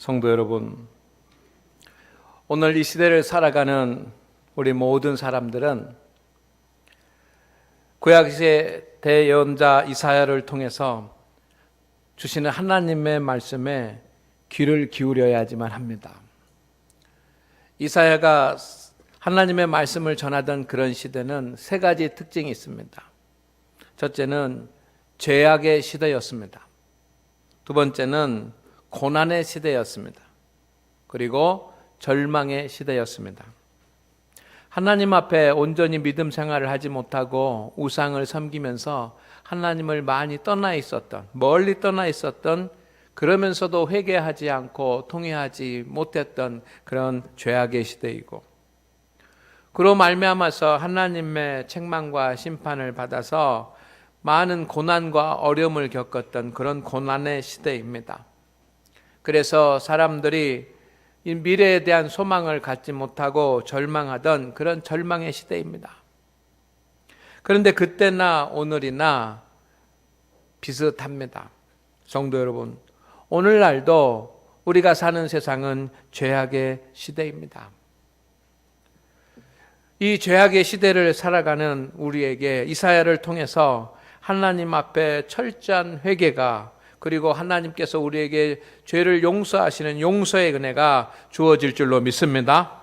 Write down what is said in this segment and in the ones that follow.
성도 여러분, 오늘 이 시대를 살아가는 우리 모든 사람들은 구약시대 대예언자 이사야를 통해서 주시는 하나님의 말씀에 귀를 기울여야지만 합니다. 이사야가 하나님의 말씀을 전하던 그런 시대는 세 가지 특징이 있습니다. 첫째는 죄악의 시대였습니다. 두 번째는 고난의 시대였습니다. 그리고 절망의 시대였습니다. 하나님 앞에 온전히 믿음 생활을 하지 못하고 우상을 섬기면서 하나님을 많이 멀리 떠나 있었던, 그러면서도 회개하지 않고 통회하지 못했던 그런 죄악의 시대이고, 그로 말미암아서 하나님의 책망과 심판을 받아서 많은 고난과 어려움을 겪었던 그런 고난의 시대입니다. 그래서 사람들이 이 미래에 대한 소망을 갖지 못하고 절망하던 그런 절망의 시대입니다. 그런데 그때나 오늘이나 비슷합니다. 성도 여러분, 오늘날도 우리가 사는 세상은 죄악의 시대입니다. 이 죄악의 시대를 살아가는 우리에게 이사야를 통해서 하나님 앞에 철저한 회개가, 그리고 하나님께서 우리에게 죄를 용서하시는 용서의 은혜가 주어질 줄로 믿습니다.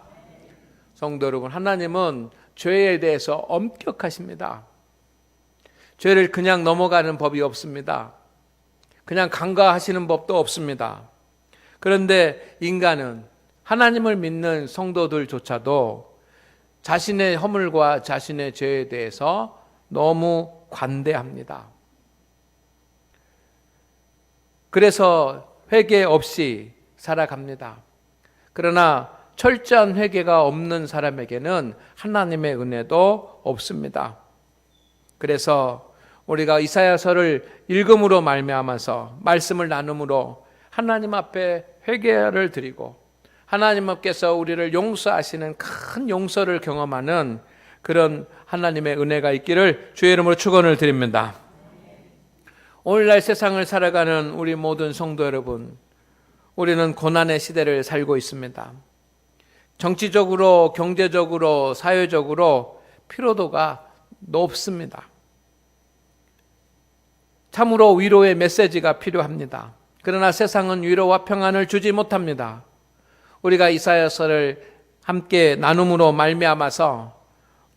성도 여러분, 하나님은 죄에 대해서 엄격하십니다. 죄를 그냥 넘어가는 법이 없습니다. 그냥 간과하시는 법도 없습니다. 그런데 인간은, 하나님을 믿는 성도들조차도 자신의 허물과 자신의 죄에 대해서 너무 관대합니다. 그래서 회개 없이 살아갑니다. 그러나 철저한 회개가 없는 사람에게는 하나님의 은혜도 없습니다. 그래서 우리가 이사야서를 읽음으로 말미암아서, 말씀을 나눔으로 하나님 앞에 회개를 드리고 하나님 앞께서 우리를 용서하시는 큰 용서를 경험하는 그런 하나님의 은혜가 있기를 주의 이름으로 축원을 드립니다. 오늘날 세상을 살아가는 우리 모든 성도 여러분, 우리는 고난의 시대를 살고 있습니다. 정치적으로, 경제적으로, 사회적으로 피로도가 높습니다. 참으로 위로의 메시지가 필요합니다. 그러나 세상은 위로와 평안을 주지 못합니다. 우리가 이사야서를 함께 나눔으로 말미암아서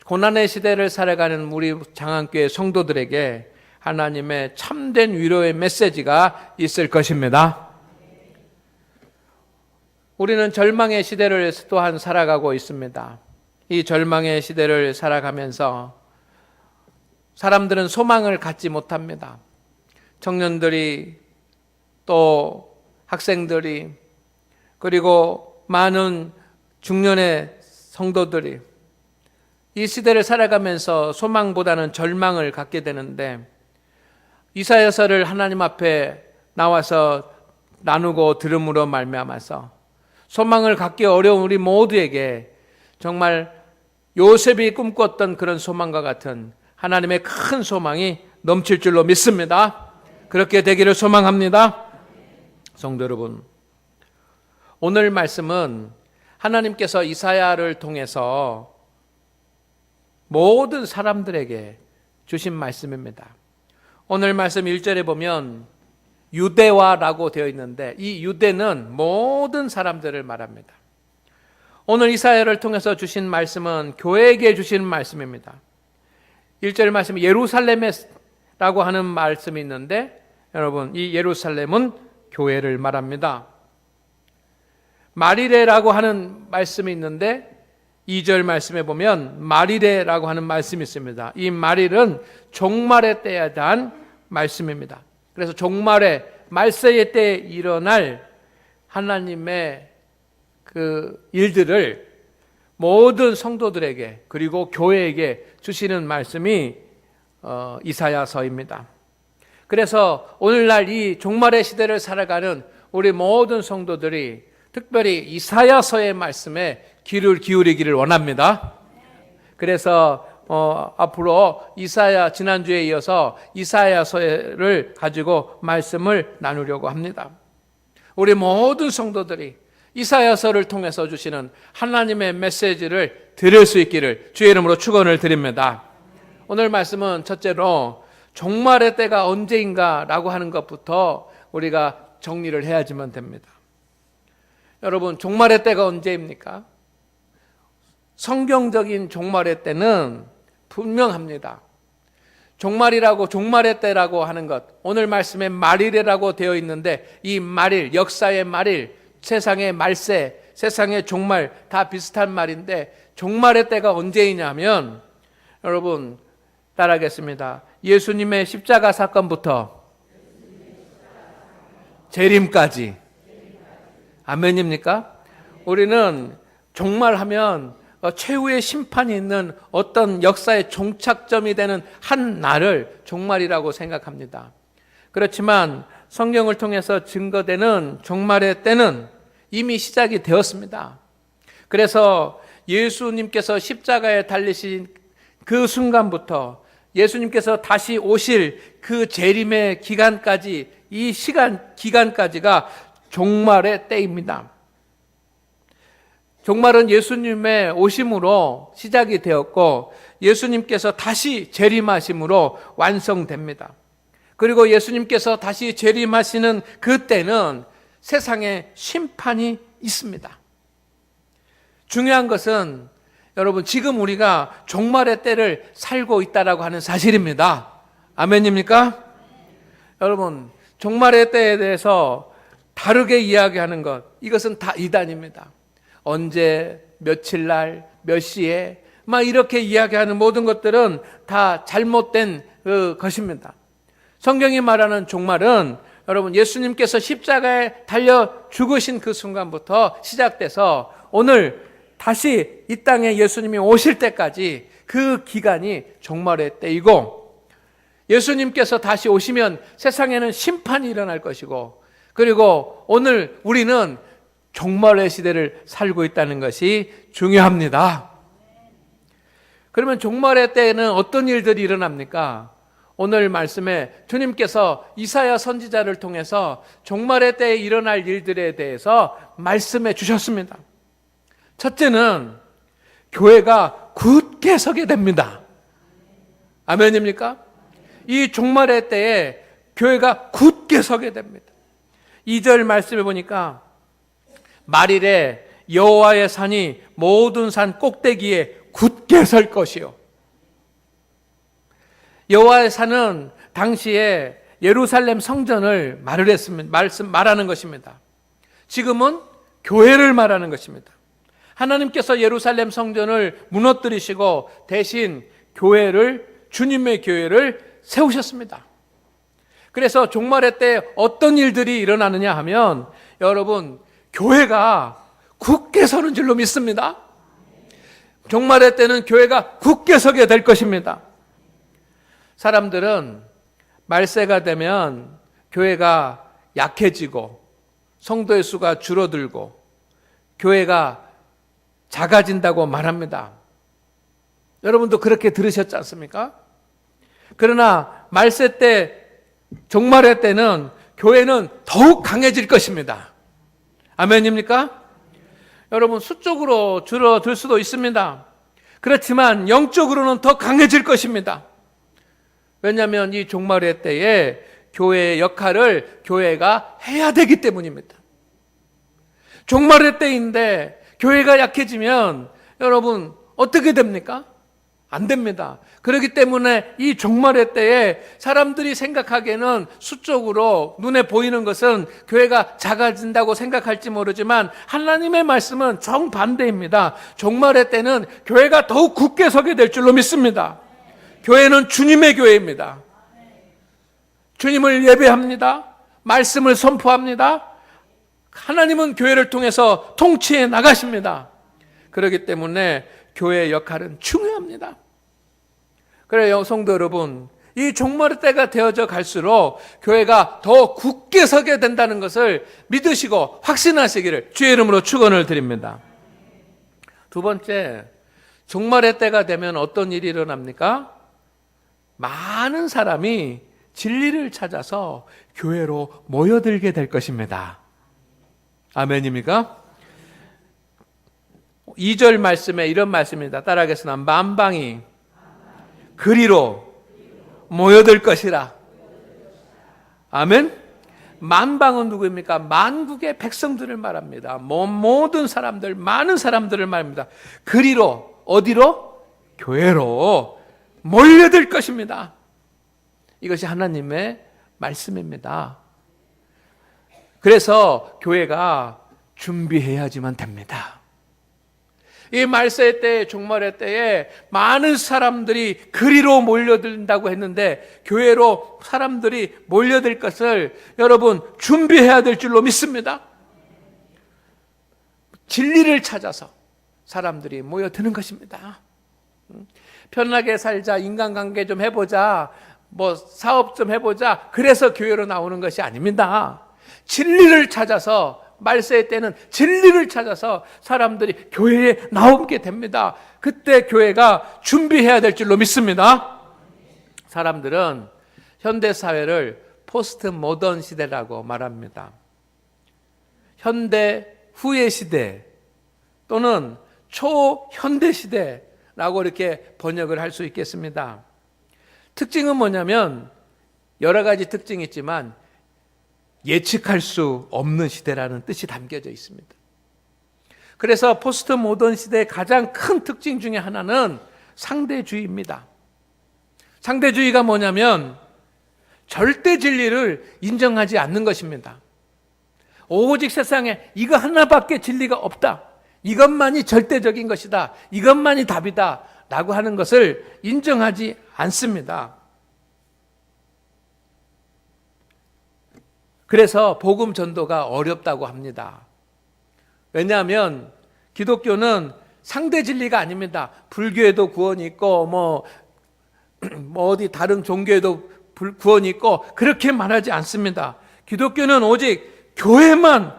고난의 시대를 살아가는 우리 장안교회 성도들에게 하나님의 참된 위로의 메시지가 있을 것입니다. 우리는 절망의 시대를 또한 살아가고 있습니다. 이 절망의 시대를 살아가면서 사람들은 소망을 갖지 못합니다. 청년들이, 또 학생들이, 그리고 많은 중년의 성도들이 이 시대를 살아가면서 소망보다는 절망을 갖게 되는데, 이사야서를 하나님 앞에 나와서 나누고 들음으로 말미암아서 소망을 갖기 어려운 우리 모두에게 정말 요셉이 꿈꿨던 그런 소망과 같은 하나님의 큰 소망이 넘칠 줄로 믿습니다. 그렇게 되기를 소망합니다. 성도 여러분, 오늘 말씀은 하나님께서 이사야를 통해서 모든 사람들에게 주신 말씀입니다. 오늘 말씀 1절에 보면 유대와라고 되어 있는데, 이 유대는 모든 사람들을 말합니다. 오늘 이사야를 통해서 주신 말씀은 교회에게 주신 말씀입니다. 1절 말씀에 예루살렘이라고 하는 말씀이 있는데, 여러분, 이 예루살렘은 교회를 말합니다. 마리레라고 하는 말씀이 있는데, 2절 말씀에 보면 마리레라고 하는 말씀이 있습니다. 이 마릴은 종말의 때에 대한 말씀입니다. 그래서 종말의 말세의 때에 일어날 하나님의 그 일들을 모든 성도들에게, 그리고 교회에게 주시는 말씀이 이사야서입니다. 그래서 오늘날 이 종말의 시대를 살아가는 우리 모든 성도들이 특별히 이사야서의 말씀에 귀를 기울이기를 원합니다. 그래서 앞으로 이사야, 지난주에 이어서 이사야서를 가지고 말씀을 나누려고 합니다. 우리 모든 성도들이 이사야서를 통해서 주시는 하나님의 메시지를 들을 수 있기를 주의 이름으로 축원을 드립니다. 오늘 말씀은 첫째로 종말의 때가 언제인가라고 하는 것부터 우리가 정리를 해야지만 됩니다. 여러분, 종말의 때가 언제입니까? 성경적인 종말의 때는 분명합니다. 종말의 때라고 하는 것, 오늘 말씀에 말일이라고 되어 있는데 이 말일, 역사의 말일, 세상의 말세, 세상의 종말 다 비슷한 말인데 종말의 때가 언제이냐면 여러분 따라하겠습니다. 예수님의 십자가 사건부터 재림까지. 아멘입니까? 우리는 종말하면 최후의 심판이 있는 어떤 역사의 종착점이 되는 한 날을 종말이라고 생각합니다. 그렇지만 성경을 통해서 증거되는 종말의 때는 이미 시작이 되었습니다. 그래서 예수님께서 십자가에 달리신 그 순간부터 예수님께서 다시 오실 그 재림의 기간까지, 이 기간까지가 종말의 때입니다. 종말은 예수님의 오심으로 시작이 되었고 예수님께서 다시 재림하심으로 완성됩니다. 그리고 예수님께서 다시 재림하시는 그때는 세상에 심판이 있습니다. 중요한 것은 여러분 지금 우리가 종말의 때를 살고 있다라고 하는 사실입니다. 아멘입니까? 여러분 종말의 때에 대해서 다르게 이야기하는 것, 이것은 다 이단입니다. 언제, 며칠 날, 몇 시에 막 이렇게 이야기하는 모든 것들은 다 잘못된 것입니다. 성경이 말하는 종말은 여러분 예수님께서 십자가에 달려 죽으신 그 순간부터 시작돼서 오늘 다시 이 땅에 예수님이 오실 때까지 그 기간이 종말의 때이고 예수님께서 다시 오시면 세상에는 심판이 일어날 것이고 그리고 오늘 우리는 종말의 시대를 살고 있다는 것이 중요합니다. 그러면 종말의 때에는 어떤 일들이 일어납니까? 오늘 말씀에 주님께서 이사야 선지자를 통해서 종말의 때에 일어날 일들에 대해서 말씀해 주셨습니다. 첫째는 교회가 굳게 서게 됩니다. 아멘입니까? 이 종말의 때에 교회가 굳게 서게 됩니다. 2절 말씀해 보니까 말일에 여호와의 산이 모든 산 꼭대기에 굳게 설 것이요. 여호와의 산은 당시에 예루살렘 성전을 말하는 것입니다. 지금은 교회를 말하는 것입니다. 하나님께서 예루살렘 성전을 무너뜨리시고 대신 주님의 교회를 세우셨습니다. 그래서 종말의 때 어떤 일들이 일어나느냐 하면 여러분 교회가 굳게 서는 줄로 믿습니다. 종말의 때는 교회가 굳게 서게 될 것입니다. 사람들은 말세가 되면 교회가 약해지고 성도의 수가 줄어들고 교회가 작아진다고 말합니다. 여러분도 그렇게 들으셨지 않습니까? 그러나 말세 때, 종말의 때는 교회는 더욱 강해질 것입니다. 아멘입니까? 여러분 수적으로 줄어들 수도 있습니다. 그렇지만 영적으로는 더 강해질 것입니다. 왜냐하면 이 종말의 때에 교회의 역할을 교회가 해야 되기 때문입니다. 종말의 때인데 교회가 약해지면 여러분 어떻게 됩니까? 안 됩니다. 그렇기 때문에 이 종말의 때에 사람들이 생각하기에는 수적으로 눈에 보이는 것은 교회가 작아진다고 생각할지 모르지만 하나님의 말씀은 정반대입니다. 종말의 때는 교회가 더욱 굳게 서게 될 줄로 믿습니다. 교회는 주님의 교회입니다. 주님을 예배합니다. 말씀을 선포합니다. 하나님은 교회를 통해서 통치해 나가십니다. 그렇기 때문에 교회의 역할은 중요합니다. 그래요, 성도 여러분, 이 종말의 때가 되어져 갈수록 교회가 더 굳게 서게 된다는 것을 믿으시고 확신하시기를 주의 이름으로 축원을 드립니다. 두 번째, 종말의 때가 되면 어떤 일이 일어납니까? 많은 사람이 진리를 찾아서 교회로 모여들게 될 것입니다. 아멘입니까? 2절 말씀에 이런 말씀입니다. 따라하겠습니다. 만방이 그리로 모여들 것이라. 아멘. 만방은 누구입니까? 만국의 백성들을 말합니다. 모든 사람들, 많은 사람들을 말합니다. 그리로, 어디로? 교회로 몰려들 것입니다. 이것이 하나님의 말씀입니다. 그래서 교회가 준비해야지만 됩니다. 이 말세의 때에, 종말의 때에 많은 사람들이 그리로 몰려든다고 했는데 교회로 사람들이 몰려들 것을 여러분 준비해야 될 줄로 믿습니다. 진리를 찾아서 사람들이 모여드는 것입니다. 편하게 살자, 인간관계 좀 해보자, 사업 좀 해보자, 그래서 교회로 나오는 것이 아닙니다. 진리를 찾아서, 말세의 때는 진리를 찾아서 사람들이 교회에 나오게 됩니다. 그때 교회가 준비해야 될 줄로 믿습니다. 사람들은 현대사회를 포스트 모던 시대라고 말합니다. 현대 후의 시대 또는 초현대 시대라고 이렇게 번역을 할 수 있겠습니다. 특징은 뭐냐면 여러 가지 특징이 있지만 예측할 수 없는 시대라는 뜻이 담겨져 있습니다. 그래서 포스트 모던 시대의 가장 큰 특징 중에 하나는 상대주의입니다. 상대주의가 뭐냐면 절대 진리를 인정하지 않는 것입니다. 오직 세상에 이거 하나밖에 진리가 없다, 이것만이 절대적인 것이다, 이것만이 답이다 라고 하는 것을 인정하지 않습니다. 그래서 복음 전도가 어렵다고 합니다. 왜냐하면 기독교는 상대 진리가 아닙니다. 불교에도 구원이 있고 어디 다른 종교에도 구원이 있고 그렇게 말하지 않습니다. 기독교는 오직 교회만,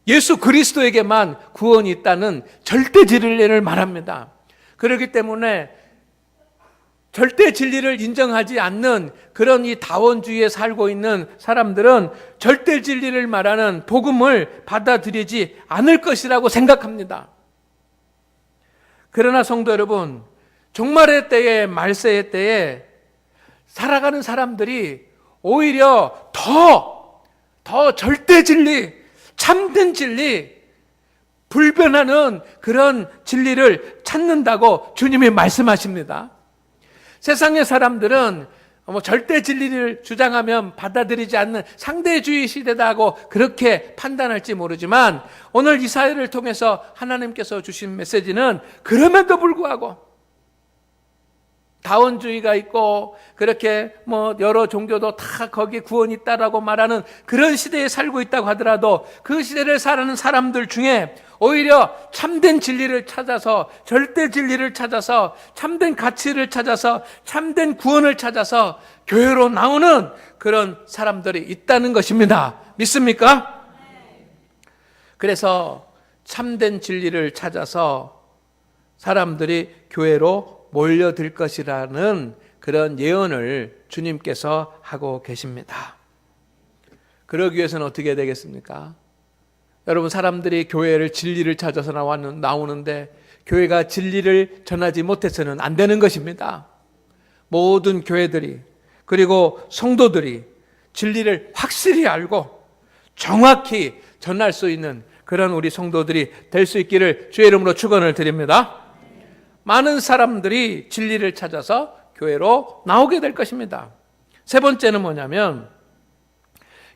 예수 그리스도에게만 구원이 있다는 절대 진리를 말합니다. 그렇기 때문에 절대 진리를 인정하지 않는 그런 이 다원주의에 살고 있는 사람들은 절대 진리를 말하는 복음을 받아들이지 않을 것이라고 생각합니다. 그러나 성도 여러분, 종말의 때에, 말세의 때에 살아가는 사람들이 오히려 더 절대 진리, 참된 진리, 불변하는 그런 진리를 찾는다고 주님이 말씀하십니다. 세상의 사람들은 절대 진리를 주장하면 받아들이지 않는 상대주의 시대다고 그렇게 판단할지 모르지만 오늘 이 사회를 통해서 하나님께서 주신 메시지는 그럼에도 불구하고 다원주의가 있고 그렇게 여러 종교도 다 거기에 구원이 있다라고 말하는 그런 시대에 살고 있다고 하더라도 그 시대를 살아가는 사람들 중에 오히려 참된 진리를 찾아서, 절대 진리를 찾아서, 참된 가치를 찾아서, 참된 구원을 찾아서 교회로 나오는 그런 사람들이 있다는 것입니다. 믿습니까? 그래서 참된 진리를 찾아서 사람들이 교회로 몰려들 것이라는 그런 예언을 주님께서 하고 계십니다. 그러기 위해서는 어떻게 되겠습니까? 여러분, 사람들이 교회를 진리를 찾아서 나오는데 교회가 진리를 전하지 못해서는 안 되는 것입니다. 모든 교회들이, 그리고 성도들이 진리를 확실히 알고 정확히 전할 수 있는 그런 우리 성도들이 될 수 있기를 주의 이름으로 축원을 드립니다. 많은 사람들이 진리를 찾아서 교회로 나오게 될 것입니다. 세 번째는 뭐냐면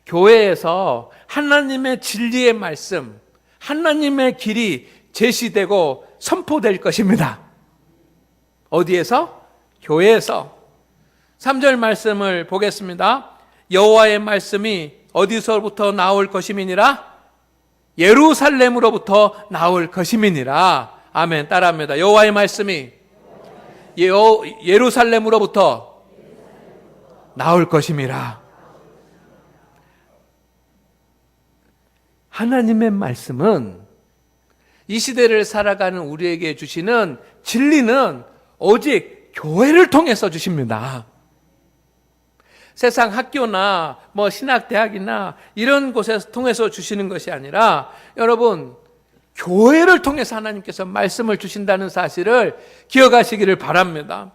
교회에서 하나님의 진리의 말씀, 하나님의 길이 제시되고 선포될 것입니다. 어디에서? 교회에서. 3절 말씀을 보겠습니다. 여호와의 말씀이 어디서부터 나올 것임이니라? 예루살렘으로부터 나올 것임이니라. 아멘. 따라합니다. 여호와의 말씀이 예루살렘으로부터 나올 것임이라. 하나님의 말씀은 이 시대를 살아가는 우리에게 주시는 진리는 오직 교회를 통해서 주십니다. 세상 학교나 신학대학이나 이런 곳에서 통해서 주시는 것이 아니라 여러분 교회를 통해서 하나님께서 말씀을 주신다는 사실을 기억하시기를 바랍니다.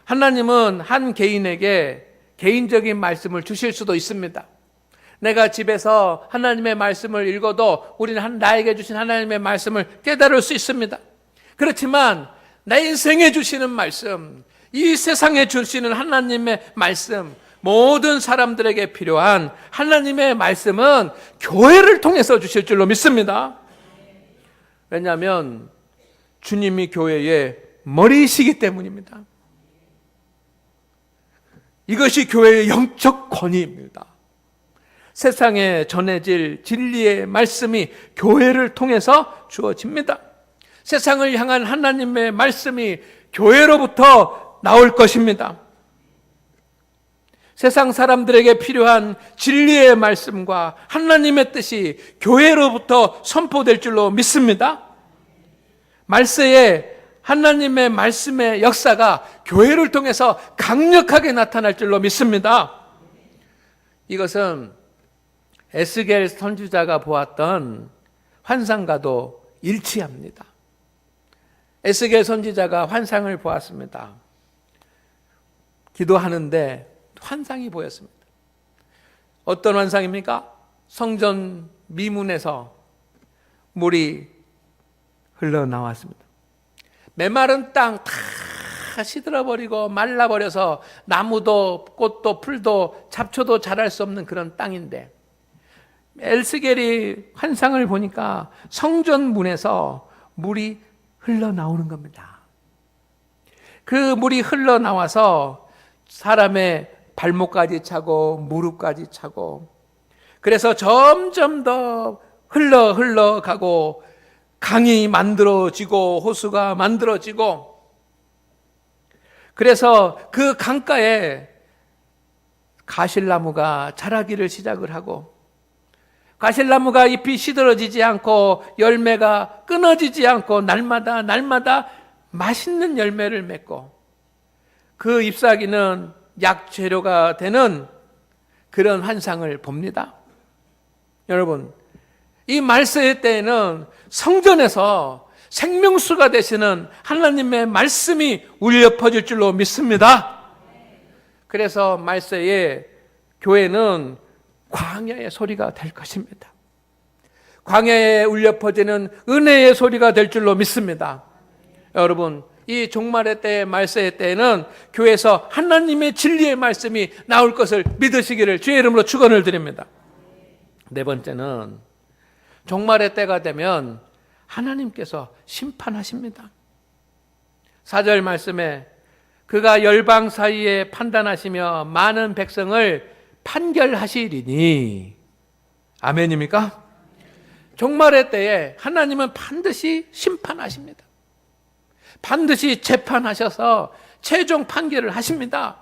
하나님은 한 개인에게 개인적인 말씀을 주실 수도 있습니다. 내가 집에서 하나님의 말씀을 읽어도 우리는 나에게 주신 하나님의 말씀을 깨달을 수 있습니다. 그렇지만 내 인생에 주시는 말씀, 이 세상에 주시는 하나님의 말씀, 모든 사람들에게 필요한 하나님의 말씀은 교회를 통해서 주실 줄로 믿습니다. 왜냐하면 주님이 교회의 머리이시기 때문입니다. 이것이 교회의 영적 권위입니다. 세상에 전해질 진리의 말씀이 교회를 통해서 주어집니다. 세상을 향한 하나님의 말씀이 교회로부터 나올 것입니다. 세상 사람들에게 필요한 진리의 말씀과 하나님의 뜻이 교회로부터 선포될 줄로 믿습니다. 말세에 하나님의 말씀의 역사가 교회를 통해서 강력하게 나타날 줄로 믿습니다. 이것은 에스겔 선지자가 보았던 환상과도 일치합니다. 에스겔 선지자가 환상을 보았습니다. 기도하는데 환상이 보였습니다. 어떤 환상입니까? 성전 미문에서 물이 흘러나왔습니다. 메마른 땅 다 시들어버리고 말라버려서 나무도 꽃도 풀도 잡초도 자랄 수 없는 그런 땅인데 에스겔이 환상을 보니까 성전 문에서 물이 흘러나오는 겁니다. 그 물이 흘러나와서 사람의 발목까지 차고 무릎까지 차고 그래서 점점 더 흘러가고 강이 만들어지고 호수가 만들어지고 그래서 그 강가에 가실나무가 자라기를 시작을 하고 가실나무가 잎이 시들어지지 않고 열매가 끊어지지 않고 날마다 맛있는 열매를 맺고 그 잎사귀는 약재료가 되는 그런 환상을 봅니다. 여러분, 이 말세의 때에는 성전에서 생명수가 되시는 하나님의 말씀이 울려 퍼질 줄로 믿습니다. 그래서 말세에 교회는 광야의 소리가 될 것입니다. 광야에 울려 퍼지는 은혜의 소리가 될 줄로 믿습니다. 여러분, 이 종말의 때, 말세의 때에는 교회에서 하나님의 진리의 말씀이 나올 것을 믿으시기를 주의 이름으로 축원을 드립니다. 네 번째는 종말의 때가 되면 하나님께서 심판하십니다. 4절 말씀에 그가 열방 사이에 판단하시며 많은 백성을 판결하시리니 아멘입니까? 종말의 때에 하나님은 반드시 심판하십니다. 반드시 재판하셔서 최종 판결을 하십니다.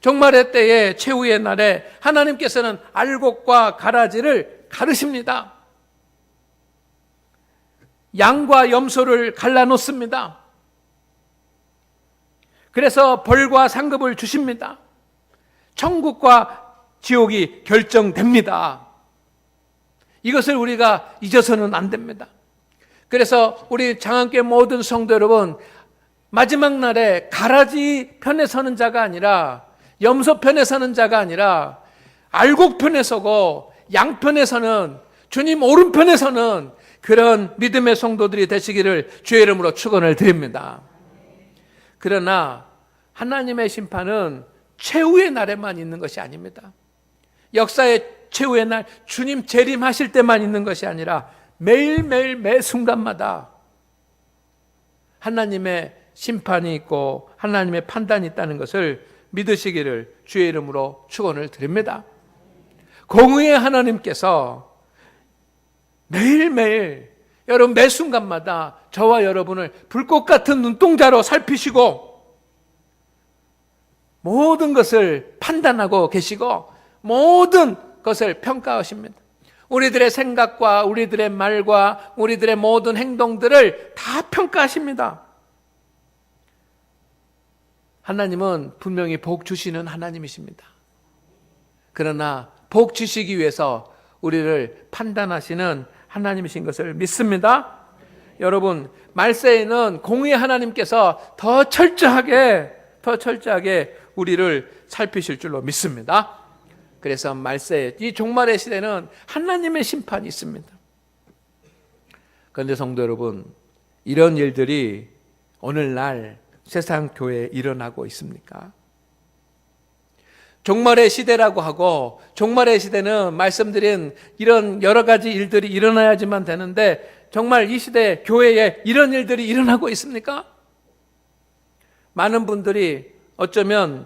종말의 때에 최후의 날에 하나님께서는 알곡과 가라지를 가르십니다. 양과 염소를 갈라놓습니다. 그래서 벌과 상급을 주십니다. 천국과 지옥이 결정됩니다. 이것을 우리가 잊어서는 안 됩니다. 그래서 우리 장안교회 모든 성도 여러분, 마지막 날에 가라지 편에 서는 자가 아니라 염소 편에 서는 자가 아니라 알곡 편에 서고 양 편에 서는 주님 오른편에 서는 그런 믿음의 성도들이 되시기를 주의 이름으로 축원을 드립니다. 그러나 하나님의 심판은 최후의 날에만 있는 것이 아닙니다. 역사의 최후의 날 주님 재림하실 때만 있는 것이 아니라 매일매일 매 순간마다 하나님의 심판이 있고 하나님의 판단이 있다는 것을 믿으시기를 주의 이름으로 축원을 드립니다. 공의의 하나님께서 매일매일 여러분 매 순간마다 저와 여러분을 불꽃 같은 눈동자로 살피시고 모든 것을 판단하고 계시고 모든 것을 평가하십니다. 우리들의 생각과 우리들의 말과 우리들의 모든 행동들을 다 평가하십니다. 하나님은 분명히 복 주시는 하나님이십니다. 그러나 복 주시기 위해서 우리를 판단하시는 하나님이신 것을 믿습니다. 여러분, 말세에는 공의의 하나님께서 더 철저하게 우리를 살피실 줄로 믿습니다. 그래서 말세, 이 종말의 시대는 하나님의 심판이 있습니다. 그런데 성도 여러분, 이런 일들이 오늘날 세상 교회에 일어나고 있습니까? 종말의 시대라고 하고, 종말의 시대는 말씀드린 이런 여러 가지 일들이 일어나야지만 되는데, 정말 이 시대 교회에 이런 일들이 일어나고 있습니까? 많은 분들이 어쩌면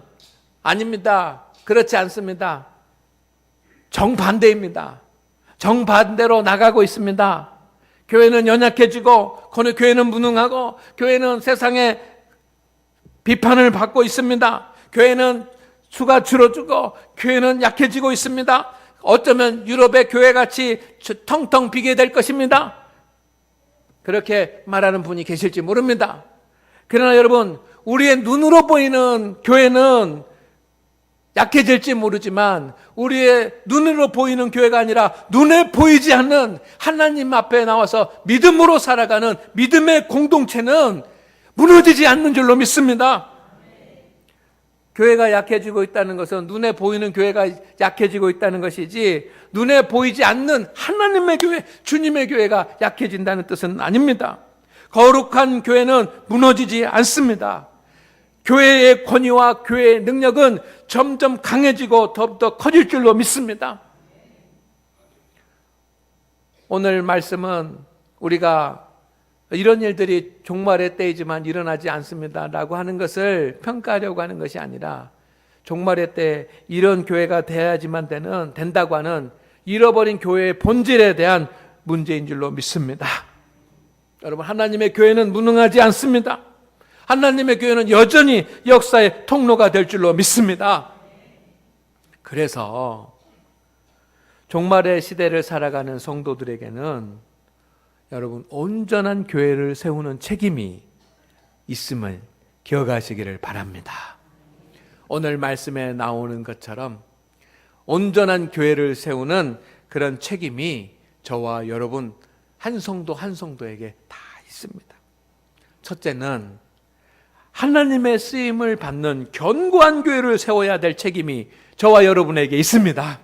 아닙니다, 그렇지 않습니다, 정반대입니다, 정반대로 나가고 있습니다. 교회는 연약해지고, 교회는 무능하고, 교회는 세상에 비판을 받고 있습니다. 교회는 수가 줄어들고, 교회는 약해지고 있습니다. 어쩌면 유럽의 교회같이 텅텅 비게 될 것입니다. 그렇게 말하는 분이 계실지 모릅니다. 그러나 여러분, 우리의 눈으로 보이는 교회는 약해질지 모르지만, 우리의 눈으로 보이는 교회가 아니라 눈에 보이지 않는 하나님 앞에 나와서 믿음으로 살아가는 믿음의 공동체는 무너지지 않는 줄로 믿습니다. 교회가 약해지고 있다는 것은 눈에 보이는 교회가 약해지고 있다는 것이지, 눈에 보이지 않는 하나님의 교회, 주님의 교회가 약해진다는 뜻은 아닙니다. 거룩한 교회는 무너지지 않습니다. 교회의 권위와 교회의 능력은 점점 강해지고 더욱더 커질 줄로 믿습니다. 오늘 말씀은 우리가 이런 일들이 종말의 때이지만 일어나지 않습니다 라고 하는 것을 평가하려고 하는 것이 아니라, 종말의 때 이런 교회가 돼야지만 된다고 하는 잃어버린 교회의 본질에 대한 문제인 줄로 믿습니다. 여러분, 하나님의 교회는 무능하지 않습니다. 하나님의 교회는 여전히 역사의 통로가 될 줄로 믿습니다. 그래서 종말의 시대를 살아가는 성도들에게는 여러분, 온전한 교회를 세우는 책임이 있음을 기억하시기를 바랍니다. 오늘 말씀에 나오는 것처럼 온전한 교회를 세우는 그런 책임이 저와 여러분 한 성도 한 성도에게 다 있습니다. 첫째는 하나님의 쓰임을 받는 견고한 교회를 세워야 될 책임이 저와 여러분에게 있습니다.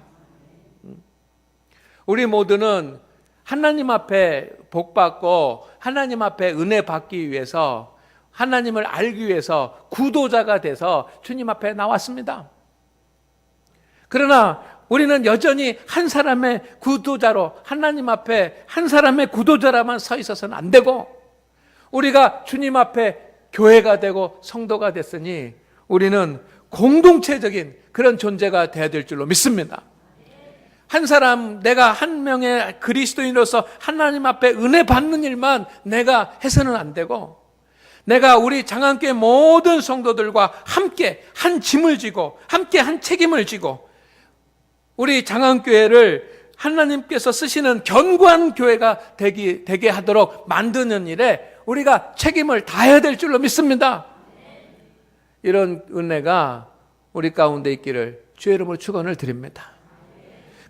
우리 모두는 하나님 앞에 복받고 하나님 앞에 은혜 받기 위해서, 하나님을 알기 위해서 구도자가 돼서 주님 앞에 나왔습니다. 그러나 우리는 여전히 한 사람의 구도자로, 하나님 앞에 한 사람의 구도자라만 서 있어서는 안 되고, 우리가 주님 앞에 교회가 되고 성도가 됐으니 우리는 공동체적인 그런 존재가 되어야 될 줄로 믿습니다. 한 사람, 내가 한 명의 그리스도인으로서 하나님 앞에 은혜 받는 일만 내가 해서는 안 되고, 내가 우리 장안교회 모든 성도들과 함께 한 짐을 지고, 함께 한 책임을 지고, 우리 장안교회를 하나님께서 쓰시는 견고한 교회가 되게 하도록 만드는 일에 우리가 책임을 다해야 될 줄로 믿습니다. 이런 은혜가 우리 가운데 있기를 주의 이름으로 축원을 드립니다.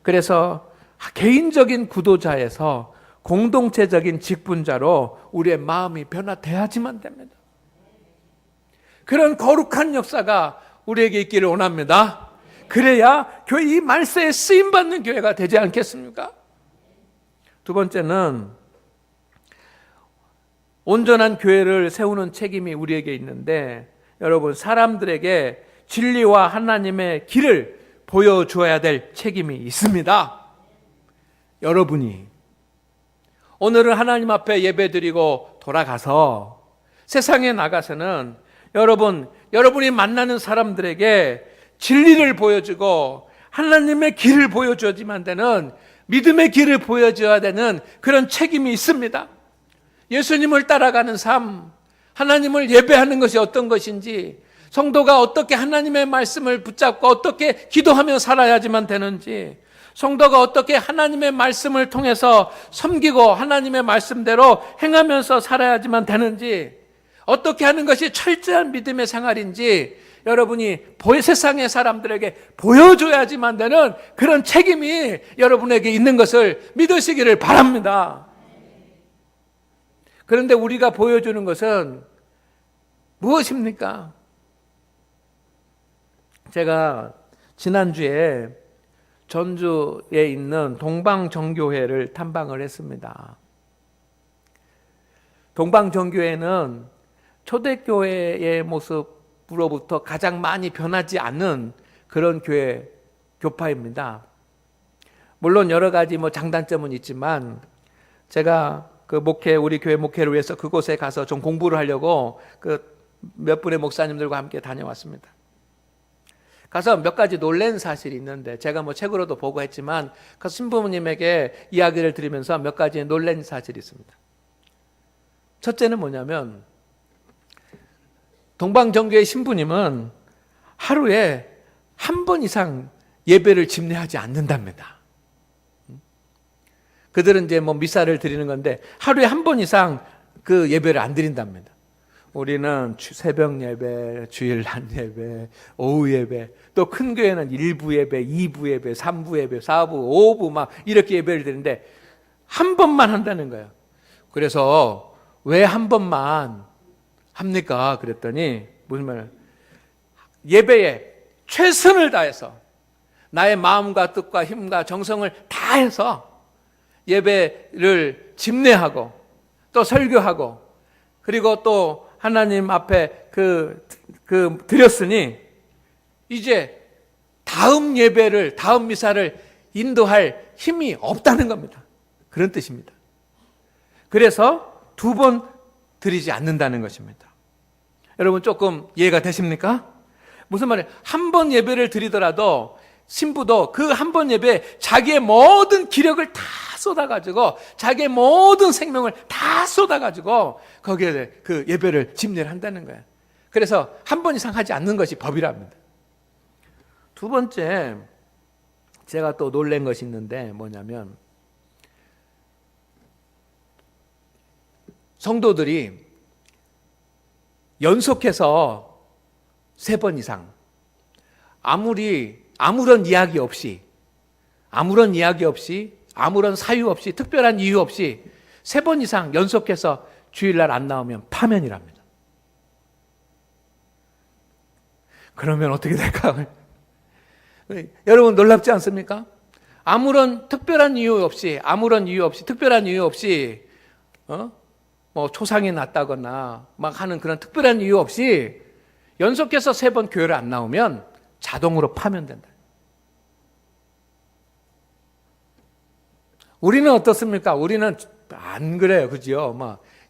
그래서 개인적인 구도자에서 공동체적인 직분자로 우리의 마음이 변화돼야지만 됩니다. 그런 거룩한 역사가 우리에게 있기를 원합니다. 그래야 교회, 이 말세에 쓰임받는 교회가 되지 않겠습니까? 두 번째는 온전한 교회를 세우는 책임이 우리에게 있는데, 여러분, 사람들에게 진리와 하나님의 길을 보여주어야 될 책임이 있습니다. 여러분이 오늘은 하나님 앞에 예배드리고 돌아가서 세상에 나가서는 여러분이 만나는 사람들에게 진리를 보여주고 하나님의 길을 보여줘야지만 되는, 믿음의 길을 보여줘야 되는 그런 책임이 있습니다. 예수님을 따라가는 삶, 하나님을 예배하는 것이 어떤 것인지, 성도가 어떻게 하나님의 말씀을 붙잡고 어떻게 기도하며 살아야지만 되는지, 성도가 어떻게 하나님의 말씀을 통해서 섬기고 하나님의 말씀대로 행하면서 살아야지만 되는지, 어떻게 하는 것이 철저한 믿음의 생활인지 여러분이 세상의 사람들에게 보여줘야지만 되는 그런 책임이 여러분에게 있는 것을 믿으시기를 바랍니다. 그런데 우리가 보여주는 것은 무엇입니까? 제가 지난주에 전주에 있는 동방정교회를 탐방을 했습니다. 동방정교회는 초대교회의 모습으로부터 가장 많이 변하지 않은 그런 교파입니다. 물론 여러 가지 장단점은 있지만 제가 우리 교회 목회를 위해서 그곳에 가서 좀 공부를 하려고 몇 분의 목사님들과 함께 다녀왔습니다. 가서 몇 가지 놀란 사실이 있는데 제가 책으로도 보고 했지만 신부님에게 이야기를 들으면서 몇 가지 놀란 사실이 있습니다. 첫째는 뭐냐면 동방정교회 신부님은 하루에 한 번 이상 예배를 집례하지 않는답니다. 그들은 이제 미사를 드리는 건데 하루에 한 번 이상 그 예배를 안 드린답니다. 우리는 새벽 예배, 주일날 예배, 오후 예배, 또 큰 교회는 1부 예배, 2부 예배, 3부 예배, 4부, 5부 이렇게 예배를 드리는데 한 번만 한다는 거예요. 그래서 왜 한 번만 합니까? 그랬더니 무슨 말이에요? 예배에 최선을 다해서 나의 마음과 뜻과 힘과 정성을 다해서 예배를 집례하고 또 설교하고 그리고 또 하나님 앞에 드렸으니 이제 다음 예배를 다음 미사를 인도할 힘이 없다는 겁니다. 그런 뜻입니다. 그래서 2번 드리지 않는다는 것입니다. 여러분 조금 이해가 되십니까? 무슨 말이에요? 한 번 예배를 드리더라도 신부도 그 한 번 예배에 자기의 모든 기력을 다 쏟아가지고 자기의 모든 생명을 다 쏟아가지고 거기에 그 예배를 집례를 한다는 거예요. 그래서 한 번 이상 하지 않는 것이 법이랍니다. 2번째 제가 또 놀란 것이 있는데 뭐냐면 성도들이 연속해서 3번 이상 아무런 이야기 없이 아무런 사유 없이 특별한 이유 없이 3번 이상 연속해서 주일날 안 나오면 파면이랍니다. 그러면 어떻게 될까? 여러분 놀랍지 않습니까? 아무런 특별한 이유 없이 특별한 이유 없이 초상이 났다거나 하는 그런 특별한 이유 없이 연속해서 3번 교회를 안 나오면 자동으로 파면된다. 우리는 어떻습니까? 우리는 안 그래요. 그죠?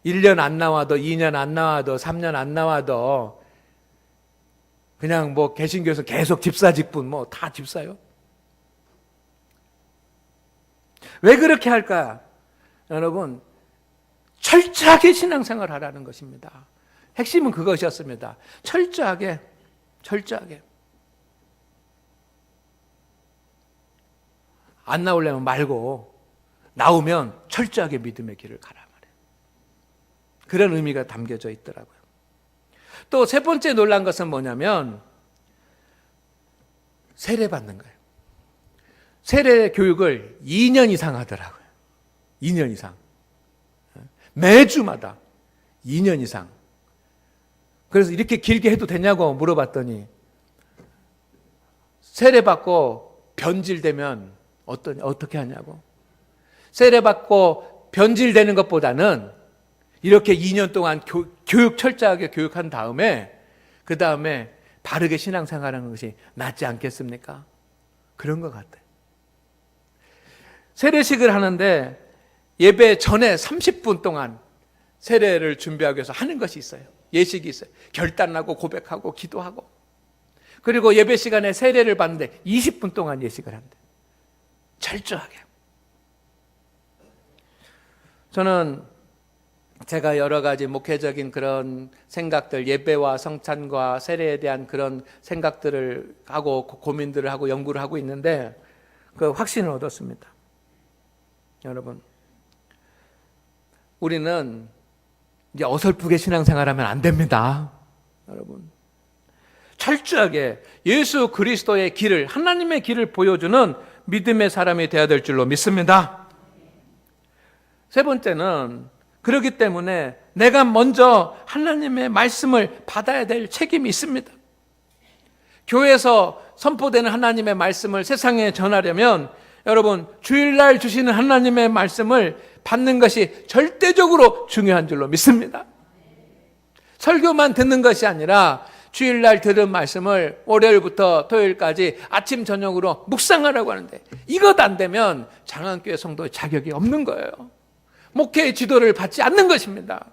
1년 안 나와도 2년 안 나와도 3년 안 나와도 그냥 개신교에서 계속 집사직분 다 집사요. 왜 그렇게 할까? 여러분 철저하게 신앙생활을 하라는 것입니다. 핵심은 그것이었습니다. 철저하게 안 나오려면 말고 나오면 철저하게 믿음의 길을 가라 말이에요. 그런 의미가 담겨져 있더라고요. 또 3번째 놀란 것은 뭐냐면 세례받는 거예요. 세례 교육을 2년 이상 하더라고요. 2년 이상. 매주마다 2년 이상. 그래서 이렇게 길게 해도 되냐고 물어봤더니 세례받고 변질되면 어떻게 하냐고. 세례받고 변질되는 것보다는 이렇게 2년 동안 교육 철저하게 교육한 다음에 그 다음에 바르게 신앙생활하는 것이 낫지 않겠습니까? 그런 것 같아요. 세례식을 하는데 예배 전에 30분 동안 세례를 준비하기 위해서 하는 것이 있어요. 예식이 있어요. 결단하고 고백하고 기도하고. 그리고 예배 시간에 세례를 받는데 20분 동안 예식을 한대. 철저하게. 저는 제가 여러 가지 목회적인 그런 생각들, 예배와 성찬과 세례에 대한 그런 생각들을 하고 고민들을 하고 연구를 하고 있는데 그 확신을 얻었습니다. 여러분, 우리는 이제 어설프게 신앙생활하면 안 됩니다. 여러분, 철저하게 예수 그리스도의 길을, 하나님의 길을 보여주는 믿음의 사람이 되어야 될 줄로 믿습니다. 세 번째는, 그렇기 때문에 내가 먼저 하나님의 말씀을 받아야 될 책임이 있습니다. 교회에서 선포되는 하나님의 말씀을 세상에 전하려면 여러분, 주일날 주시는 하나님의 말씀을 받는 것이 절대적으로 중요한 줄로 믿습니다. 설교만 듣는 것이 아니라 주일날 들은 말씀을 월요일부터 토요일까지 아침 저녁으로 묵상하라고 하는데, 이것 안 되면 장안교회 성도의 자격이 없는 거예요. 목회의 지도를 받지 않는 것입니다.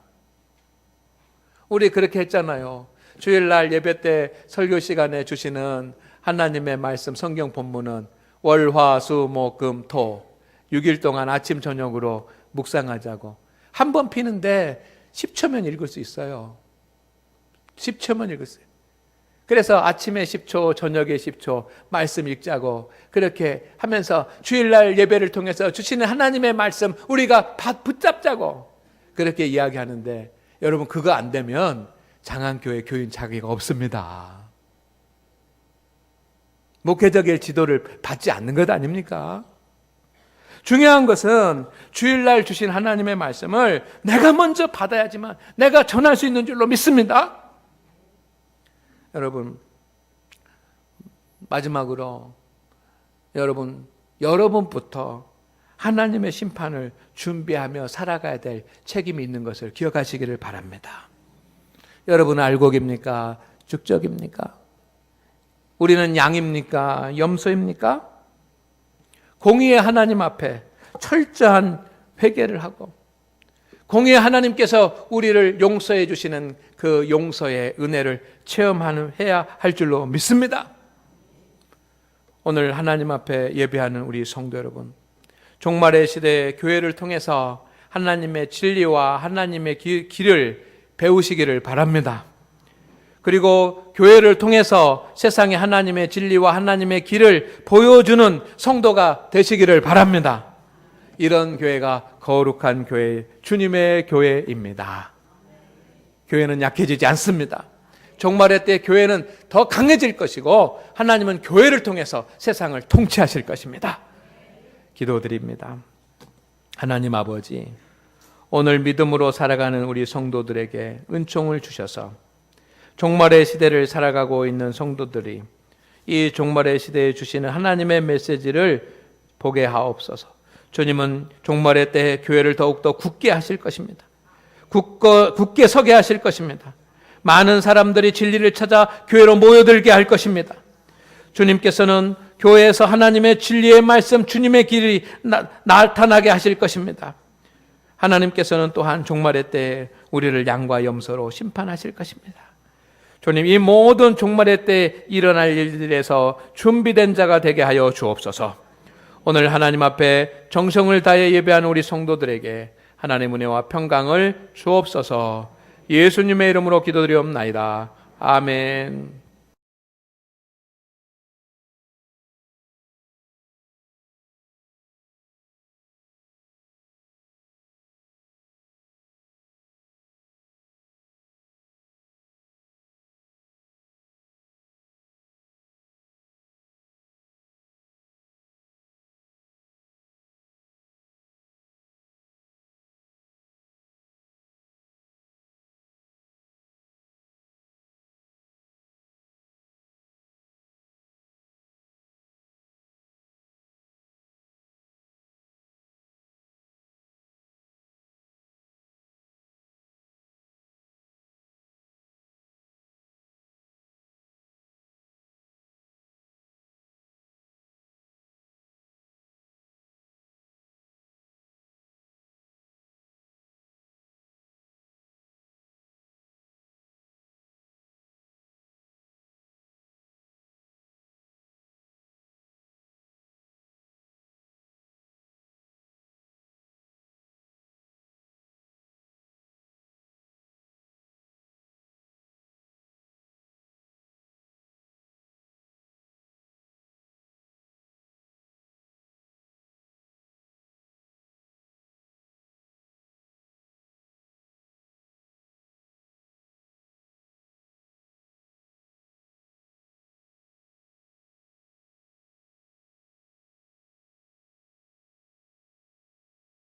우리 그렇게 했잖아요. 주일날 예배 때 설교 시간에 주시는 하나님의 말씀 성경 본문은 월, 화, 수, 목, 금, 토 6일 동안 아침 저녁으로 묵상하자고. 한 번 피는데 10초면 읽을 수 있어요. 10초면 읽을 수 있어요. 그래서 아침에 10초, 저녁에 10초 말씀 읽자고 그렇게 하면서 주일날 예배를 통해서 주시는 하나님의 말씀 우리가 붙잡자고 그렇게 이야기하는데, 여러분 그거 안 되면 장안교회 교인 자격이 없습니다. 목회적인 지도를 받지 않는 것 아닙니까? 중요한 것은 주일날 주신 하나님의 말씀을 내가 먼저 받아야지만 내가 전할 수 있는 줄로 믿습니다. 여러분, 마지막으로 여러분부터 하나님의 심판을 준비하며 살아가야 될 책임이 있는 것을 기억하시기를 바랍니다. 여러분은 알곡입니까? 죽적입니까? 우리는 양입니까? 염소입니까? 공의의 하나님 앞에 철저한 회개를 하고 공의의 하나님께서 우리를 용서해 주시는 그 용서의 은혜를 체험해야 할 줄로 믿습니다. 오늘 하나님 앞에 예배하는 우리 성도 여러분, 종말의 시대에 교회를 통해서 하나님의 진리와 하나님의 길을 배우시기를 바랍니다. 그리고 교회를 통해서 세상에 하나님의 진리와 하나님의 길을 보여주는 성도가 되시기를 바랍니다. 이런 교회가 거룩한 교회, 주님의 교회입니다. 교회는 약해지지 않습니다. 종말의 때 교회는 더 강해질 것이고 하나님은 교회를 통해서 세상을 통치하실 것입니다. 기도드립니다. 하나님 아버지, 오늘 믿음으로 살아가는 우리 성도들에게 은총을 주셔서 종말의 시대를 살아가고 있는 성도들이 이 종말의 시대에 주시는 하나님의 메시지를 보게 하옵소서. 주님은 종말의 때에 교회를 더욱더 굳게 하실 것입니다. 굳게 서게 하실 것입니다. 많은 사람들이 진리를 찾아 교회로 모여들게 할 것입니다. 주님께서는 교회에서 하나님의 진리의 말씀, 주님의 길이 나타나게 하실 것입니다. 하나님께서는 또한 종말의 때에 우리를 양과 염소로 심판하실 것입니다. 주님, 이 모든 종말의 때에 일어날 일들에서 준비된 자가 되게 하여 주옵소서. 오늘 하나님 앞에 정성을 다해 예배하는 우리 성도들에게 하나님의 은혜와 평강을 주옵소서. 예수님의 이름으로 기도드리옵나이다. 아멘.